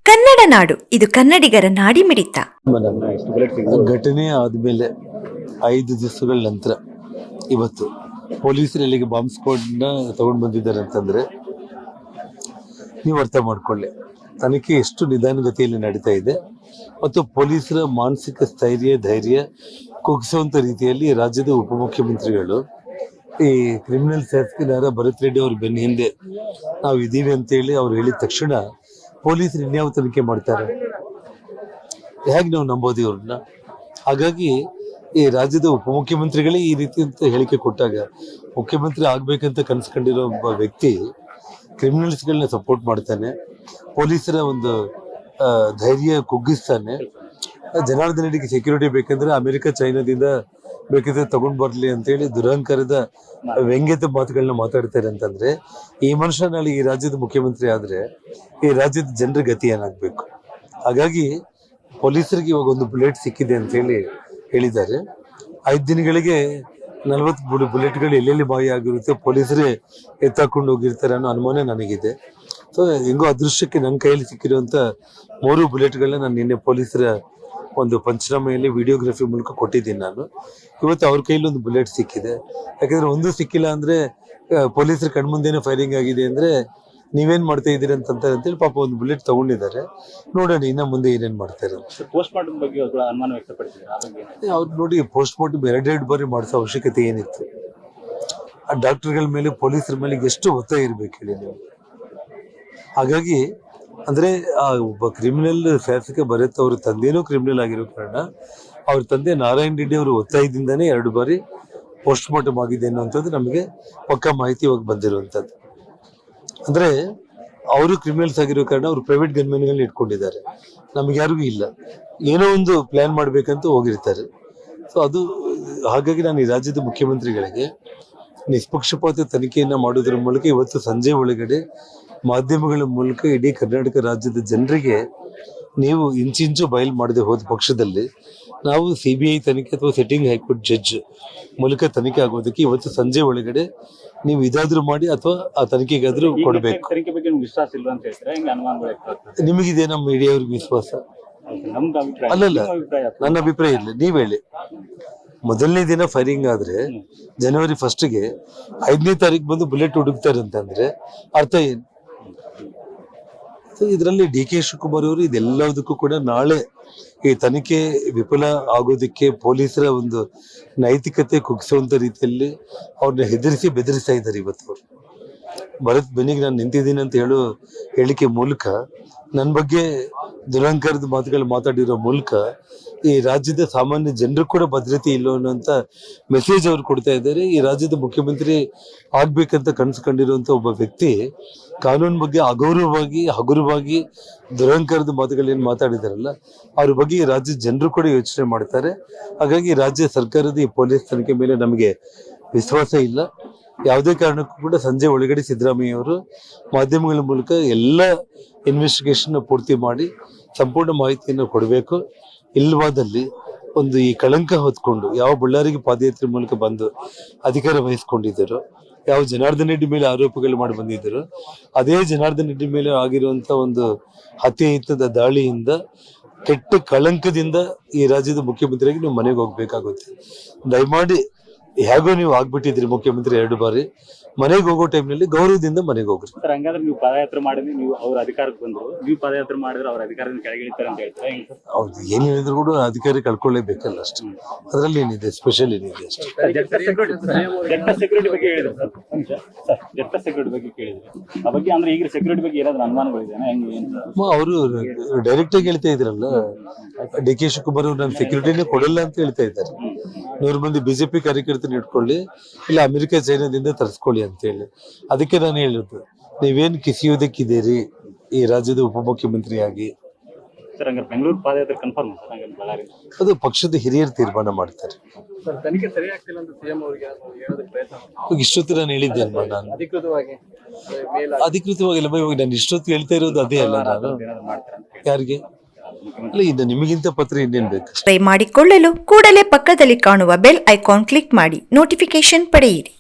ಕನ್ನಡ ನಾಡು, ಇದು ಕನ್ನಡಿಗರ ನಾಡಿಮಿಡಿತ. ಘಟನೆ ಆದಮೇಲೆ 5 ದಿವಸಗಳ ನಂತರ ಇವತ್ತು ಪೊಲೀಸರು ಇಲ್ಲಿಗೆ ಬಾಂಬ್ ಸ್ಕ್ವಾಡ್ನ ತಗೊಂಡು ಬಂದಿದ್ದಾರೆ ಅಂತಂದ್ರೆ ನೀವು ಅರ್ಥ ಮಾಡ್ಕೊಳ್ಳಿ ತನಿಖೆ ಎಷ್ಟು ನಿಧಾನಗತಿಯಲ್ಲಿ ನಡೀತಾ ಇದೆ ಮತ್ತು ಪೊಲೀಸರ ಮಾನಸಿಕ ಸ್ಥೈರ್ಯ ಧೈರ್ಯ ಕುಗ್ಗಿಸುವಂತ ರೀತಿಯಲ್ಲಿ ರಾಜ್ಯದ ಉಪಮುಖ್ಯಮಂತ್ರಿಗಳು ಈ ಕ್ರಿಮಿನಲ್ ಶಾಸಕರಾದ ಭರತ್ ರೆಡ್ಡಿ ಅವ್ರ ಬೆನ್ನ ಹಿಂದೆ ನಾವು ಇದೀವಿ ಅಂತೇಳಿ ಅವ್ರು ಹೇಳಿದ ತಕ್ಷಣ ಪೊಲೀಸರು ಇನ್ಯಾವ ತನಿಖೆ ಮಾಡ್ತಾರೆ? ಹೇಗೆ ನಾವು ನಂಬೋದು ಇವ್ರನ್ನ? ಹಾಗಾಗಿ ಈ ರಾಜ್ಯದ ಉಪಮುಖ್ಯಮಂತ್ರಿಗಳೇ ಈ ರೀತಿ ಅಂತ ಹೇಳಿಕೆ ಕೊಟ್ಟಾಗ ಮುಖ್ಯಮಂತ್ರಿ ಆಗ್ಬೇಕಂತ ಕನಸ್ಕೊಂಡಿರೋ ಒಬ್ಬ ವ್ಯಕ್ತಿ ಕ್ರಿಮಿನಲ್ಸ್ಗಳನ್ನ ಸಪೋರ್ಟ್ ಮಾಡ್ತಾನೆ, ಪೊಲೀಸರ ಒಂದು ಧೈರ್ಯ ಕುಗ್ಗಿಸ್ತಾನೆ. ಜನಾರ್ದನ್ ರೆಡ್ಡಿಗೆ ಸೆಕ್ಯೂರಿಟಿ ಬೇಕಂದ್ರೆ ಅಮೆರಿಕ ಚೈನಾದಿಂದ ಬೇಕಿದ್ರೆ ತಗೊಂಡ್ ಬರ್ಲಿ ಅಂತೇಳಿ ದುರಹಂಕಾರದ ವ್ಯಂಗ್ಯದ ಮಾತುಗಳನ್ನ ಮಾತಾಡ್ತಾರೆ ಅಂತಂದ್ರೆ ಈ ಮನುಷ್ಯ ನಾಳೆ ಈ ರಾಜ್ಯದ ಮುಖ್ಯಮಂತ್ರಿ ಆದ್ರೆ ಈ ರಾಜ್ಯದ ಜನರ ಗತಿ ಏನಾಗ್ಬೇಕು? ಹಾಗಾಗಿ ಪೊಲೀಸರಿಗೆ ಇವಾಗ ಒಂದು ಬುಲೆಟ್ ಸಿಕ್ಕಿದೆ ಅಂತ ಹೇಳಿದ್ದಾರೆ. 5 ದಿನಗಳಿಗೆ 40 ಬುಲೆಟ್ಗಳು ಎಲ್ಲೆಲ್ಲಿ ಬಾಯಿ ಆಗಿರುತ್ತೆ, ಪೊಲೀಸರೇ ಎತ್ತಾಕೊಂಡು ಹೋಗಿರ್ತಾರೆ ಅನ್ನೋ ಅನುಮಾನ ನನಗಿದೆ. ಸೊ ಹೆಂಗೋ ಅದೃಷ್ಟಕ್ಕೆ ನನ್ನ ಕೈಯಲ್ಲಿ ಸಿಕ್ಕಿರುವಂತ 3 ಬುಲೆಟ್ಗಳನ್ನ ನಾನು ನಿನ್ನೆ ಪೊಲೀಸರ ಒಂದು ಪಂಚನಾಮೆಯಲ್ಲಿ ವಿಡಿಯೋಗ್ರಫಿ ಮೂಲಕ ಕೊಟ್ಟಿದ್ದೀನಿ. ನಾನು ಇವತ್ತು ಅವ್ರ ಕೈಲಿ ಒಂದು ಬುಲೆಟ್ ಸಿಕ್ಕಿದೆ. ಯಾಕಂದ್ರೆ ಒಂದು ಸಿಕ್ಕಿಲ್ಲ ಅಂದ್ರೆ ಪೊಲೀಸರ ಕಣ್ಮುಂದೇನೆ ಫೈರಿಂಗ್ ಆಗಿದೆ ಅಂದ್ರೆ ನೀವೇನ್ ಮಾಡ್ತಾ ಇದೀರಿ ಅಂತೇಳಿ ಪಾಪ ಒಂದು ಬುಲೆಟ್ ತಗೊಂಡಿದ್ದಾರೆ. ನೋಡೋಣ ಇನ್ನ ಮುಂದೆ ಏನೇನ್ ಮಾಡ್ತಾರೆ. ಪೋಸ್ಟ್ ಮಾರ್ಟಮ್ ಬಗ್ಗೆ ಅನುಮಾನ ವ್ಯಕ್ತಪಡಿಸಿದ್ದಾರೆ. ಅವ್ರು ನೋಡಿ ಪೋಸ್ಟ್ ಮಾರ್ಟಮ್ 2 ಬಾರಿ ಮಾಡಿಸೋ ಅವಶ್ಯಕತೆ ಏನಿತ್ತು? ಆ ಡಾಕ್ಟರ್ಗಳ ಮೇಲೆ ಪೊಲೀಸರ ಮೇಲೆ ಎಷ್ಟು ಒತ್ತಾಯ ಇರ್ಬೇಕು ಹೇಳಿ ನೀವು? ಹಾಗಾಗಿ ಅಂದ್ರೆ ಆ ಒಬ್ಬ ಕ್ರಿಮಿನಲ್ ಶಾಸಕ ಭರತ್ ಅವ್ರ ತಂದೆನೂ ಕ್ರಿಮಿನಲ್ ಆಗಿರೋ ಕಾರಣ ಅವ್ರ ತಂದೆ ನಾರಾಯಣ್ ರೆಡ್ಡಿ ಅವರು ಒತ್ತಾಯದಿಂದಾನೇ 2 ಬಾರಿ ಪೋಸ್ಟ್ ಮಾರ್ಟಮ್ ಆಗಿದೆ ಅನ್ನುವಂಥದ್ದು ನಮಗೆ ಪಕ್ಕಾ ಮಾಹಿತಿ ಇವಾಗ ಬಂದಿರುವಂತದ್ದು. ಅಂದ್ರೆ ಅವರು ಕ್ರಿಮಿನಲ್ಸ್ ಆಗಿರೋ ಕಾರಣ ಅವ್ರು ಪ್ರೈವೇಟ್ ಗನ್ಮೆನ್ಗಳನ್ನ ಇಟ್ಕೊಂಡಿದ್ದಾರೆ, ನಮ್ಗೆ ಯಾರಿಗೂ ಇಲ್ಲ. ಏನೋ ಒಂದು ಪ್ಲಾನ್ ಮಾಡ್ಬೇಕಂತ ಹೋಗಿರ್ತಾರೆ. ಸೊ ಅದು ಹಾಗಾಗಿ ನಾನು ಈ ರಾಜ್ಯದ ಮುಖ್ಯಮಂತ್ರಿಗಳಿಗೆ ನಿಷ್ಪಕ್ಷಪಾತ ತನಿಖೆಯನ್ನ ಮಾಡೋದ್ರ ಮೂಲಕ ಇವತ್ತು ಸಂಜೆ ಒಳಗಡೆ ಮಾಧ್ಯಮಗಳ ಮೂಲಕ ಇಡೀ ಕರ್ನಾಟಕ ರಾಜ್ಯದ ಜನರಿಗೆ ನೀವು ಇಂಚಿಂಚು ಬಯಲು ಮಾಡದೆ ಹೋದ ಪಕ್ಷದಲ್ಲಿ ನಾವು CBI ತನಿಖೆ ಅಥವಾ ಸಿಟ್ಟಿಂಗ್ ಹೈಕೋರ್ಟ್ ಜಡ್ಜ್ ಮೂಲಕ ತನಿಖೆ ಆಗೋದಕ್ಕೆ ಇವತ್ತು ಸಂಜೆ ಒಳಗಡೆ ನೀವು ಇದಾದ್ರೂ ಮಾಡಿ ಅಥವಾ ಆ ತನಿಖೆಗಾದ್ರೂ ಕೊಡಬೇಕು. ನಿಮಗಿದೆ ನಮ್ಮ ಮೀಡಿಯಾವ್ರಿಗೆ ವಿಶ್ವಾಸ? ಅಲ್ಲಲ್ಲ, ನನ್ನ ಅಭಿಪ್ರಾಯ ಇಲ್ಲ, ನೀವ್ ಹೇಳಿ. ಮೊದಲನೇ ದಿನ ಫೈರಿಂಗ್ ಆದ್ರೆ ಜನವರಿ 1ಗೆ 5ನೇ ತಾರೀಕು ಬಂದು ಬುಲೆಟ್ ಹುಡುಕ್ತಾರೆ ಅಂತಂದ್ರೆ ಅರ್ಥ ಏನು? ಇದರಲ್ಲಿ DK ಶಿವಕುಮಾರ್ ಅವರು ಇದೆಲ್ಲದಕ್ಕೂ ಕೂಡ ನಾಳೆ ಈ ತನಿಖೆ ವಿಫಲ ಆಗೋದಕ್ಕೆ ಪೊಲೀಸರ ಒಂದು ನೈತಿಕತೆ ಕುಗ್ಗಿಸುವಂತ ರೀತಿಯಲ್ಲಿ ಅವ್ರನ್ನ ಹೆದರಿಸಿ ಬೆದರಿಸ್ತಾ ಇದ್ದಾರೆ. ಇವತ್ತು ಅವರು ಭರತ್ ಬೆನ್ನಿಗೆ ನಾನು ನಿಂತಿದ್ದೀನಿ ಅಂತ ಹೇಳಿಕೆ ಮೂಲಕ ನನ್ನ ಬಗ್ಗೆ ದುರಹಂಕಾರದ ಮಾತುಗಳು ಮಾತಾಡಿರೋ ಮೂಲಕ ಈ ರಾಜ್ಯದ ಸಾಮಾನ್ಯ ಜನರು ಕೂಡ ಭದ್ರತೆ ಇಲ್ಲ ಅನ್ನೋಂತ ಮೆಸೇಜ್ ಅವ್ರು ಕೊಡ್ತಾ ಇದ್ದಾರೆ. ಈ ರಾಜ್ಯದ ಮುಖ್ಯಮಂತ್ರಿ ಆಗ್ಬೇಕಂತ ಕನಸು ಕಂಡಿರುವಂತ ಒಬ್ಬ ವ್ಯಕ್ತಿ ಕಾನೂನು ಬಗ್ಗೆ ಅಗೌರವವಾಗಿ ಹಗುರವಾಗಿ ದುರಹಂಕಾರದ ಮಾತುಗಳೇನು ಮಾತಾಡಿದಾರಲ್ಲ ಅವ್ರ ಬಗ್ಗೆ ಈ ರಾಜ್ಯದ ಜನರು ಕೂಡ ಯೋಚನೆ ಮಾಡ್ತಾರೆ. ಹಾಗಾಗಿ ರಾಜ್ಯ ಸರ್ಕಾರದ ಈ ಪೊಲೀಸ್ ತನಿಖೆ ಮೇಲೆ ನಮಗೆ ವಿಶ್ವಾಸ ಇಲ್ಲ. ಯಾವುದೇ ಕಾರಣಕ್ಕೂ ಕೂಡ ಸಂಜೆ ಒಳಗಡೆ ಸಿದ್ದರಾಮಯ್ಯ ಅವರು ಮಾಧ್ಯಮಗಳ ಮೂಲಕ ಎಲ್ಲ ಇನ್ವೆಸ್ಟಿಗೇಷನ್ ಪೂರ್ತಿ ಮಾಡಿ ಸಂಪೂರ್ಣ ಮಾಹಿತಿಯನ್ನು ಕೊಡಬೇಕು. ಇಲ್ಲವಾದಲ್ಲಿ ಒಂದು ಈ ಕಳಂಕ ಹೊತ್ಕೊಂಡು ಯಾವ ಬಳ್ಳಾರಿಗೆ ಪಾದಯಾತ್ರೆ ಮೂಲಕ ಬಂದು ಅಧಿಕಾರ ವಹಿಸ್ಕೊಂಡಿದ್ದರು, ಯಾವ ಜನಾರ್ದನ್ ರೆಡ್ಡಿ ಮೇಲೆ ಆರೋಪಗಳು ಮಾಡಿ ಬಂದಿದ್ದರು, ಅದೇ ಜನಾರ್ದನ್ ರೆಡ್ಡಿ ಮೇಲೆ ಆಗಿರುವಂತ ಒಂದು ಹತ್ಯೆಹಿತದ ದಾಳಿಯಿಂದ ಕೆಟ್ಟ ಕಳಂಕದಿಂದ ಈ ರಾಜ್ಯದ ಮುಖ್ಯಮಂತ್ರಿಯಾಗಿ ನೀವು ಮನೆಗೆ ಹೋಗ್ಬೇಕಾಗುತ್ತೆ. ದಯಮಾಡಿ ಹೇಗೋ ನೀವು ಆಗ್ಬಿಟ್ಟಿದ್ರಿ ಮುಖ್ಯಮಂತ್ರಿ 2 ಬಾರಿ, ಮನೆಗೆ ಹೋಗೋ ಟೈಮ್ನಲ್ಲಿ ಗೌರವದಿಂದ ಮನೆಗೆ ಹೋಗ್ರಿ. ಸರ್, ಹಂಗಾದ್ರೆ ನೀವು ಪಾದಯಾತ್ರೆ ಮಾಡಿದ್ರಿ, ನೀವು ಅವ್ರ ಅಧಿಕಾರಕ್ಕೆ ಬಂದ್ರು, ನೀವು ಪಾದಯಾತ್ರೆ ಮಾಡಿದ್ರೆ ಅವ್ರ ಅಧಿಕಾರದಿಂದ ಕೆಳಗಿಳಿತಾರೆ ಅಂತ ಹೇಳ್ತಾರೆ. ಹೌದು, ಏನ್ ಹೇಳಿದ್ರು ಕೂಡ ಅಧಿಕಾರಿ ಕಳ್ಕೊಳ್ಳೇಬೇಕಲ್ಲ ಅಷ್ಟೇ. ಅದ್ರಲ್ಲಿ ಏನಿದೆ ಸ್ಪೆಷಲ್ ಏನಿದೆ ಅಷ್ಟೇ. ಜಟ್ಟ ಸೆಕ್ಯೂರಿಟಿ ಬಗ್ಗೆ ಹೇಳಿದ್ರು ಸರ್, ಜಟ್ಟ ಸೆಕ್ಯೂರಿಟಿ ಬಗ್ಗೆ ಕೇಳಿದ್ರು. ಆ ಬಗ್ಗೆ ಅಂದ್ರೆ ಈಗ ಸೆಕ್ಯೂರಿಟಿ ಬಗ್ಗೆ ಏನಾದ್ರು ಅನುಮಾನಗಳಿದೆಯಾ? ಅವರು ಡೈರೆಕ್ಟ್ ಆಗಿ ಹೇಳ್ತಾ ಇದ್ರಲ್ಲ, DK ಶಿವಕುಮಾರ್ ಅವರು ನಾನು ಸೆಕ್ಯೂರಿಟಿನೇ ಕೊಡಲ್ಲ ಅಂತ ಹೇಳ್ತಾ ಇದ್ದಾರೆ. 100 ಮಂದಿ BJP ಕಾರ್ಯಕರ್ತನ ಇಟ್ಕೊಳ್ಳಿ, ಇಲ್ಲ ಅಮೆರಿಕ ಚೈನಾದಿಂದ ತರಿಸ್ಕೊಳ್ಳಿ ಅಂತ ಹೇಳಿ. ಅದಕ್ಕೆ ನಾನು ಹೇಳಿದ್ದು, ನೀವೇನ್ ಕಿಸಿಯೋದಕ್ಕಿದ್ದೀರಿ ಈ ರಾಜ್ಯದ ಉಪಮುಖ್ಯಮಂತ್ರಿಯಾಗಿ? ಸರ್, ಹಂಗಾರೆ ಬೆಂಗಳೂರು ಪಾದಯಾತ್ರೆ ಕನ್ಫರ್ಮ್ ಸರ್? ಬಳ್ಳಾರಿ ಅದು ಪಕ್ಷದ ಹಿರಿಯರು ತೀರ್ಮಾನ ಮಾಡ್ತಾರೆ. ತನಿಖೆ ಸರಿ ಆಗ್ತಿಲ್ಲ ಅಂತ CM ಅವರಿಗೆ ಹೇಳೋದಕ್ಕೆ ಪ್ರಯತ್ನ ಇಷ್ಟೊತ್ತು ನಾನು ಹೇಳಿದ್ದೆ ಅಲ್ವಾ? ನಾನು ಅಧಿಕೃತವಾಗಿಲ್ಲ ಇವಾಗ ನಾನು ಇಷ್ಟೊತ್ತು ಹೇಳ್ತಾ ಇರೋದು ಅದೇ ಅಲ್ಲ. ನಾನು ಯಾರಿಗೆ ಅಲ್ಲ, ಇನ್ನು ನಿಮಗಿಂತ ಪತ್ರ ಇನ್ನೇನ್ ಬೇಕು? ಸಬ್ಸ್ಕ್ರೈಬ್ ಮಾಡಿಕೊಳ್ಳಲು ಕೂಡಲೇ ಪಕ್ಕದಲ್ಲಿ ಕಾಣುವ ಬೆಲ್ ಐಕಾನ್ ಕ್ಲಿಕ್ ಮಾಡಿ ನೋಟಿಫಿಕೇಶನ್ ಪಡೆಯಿರಿ.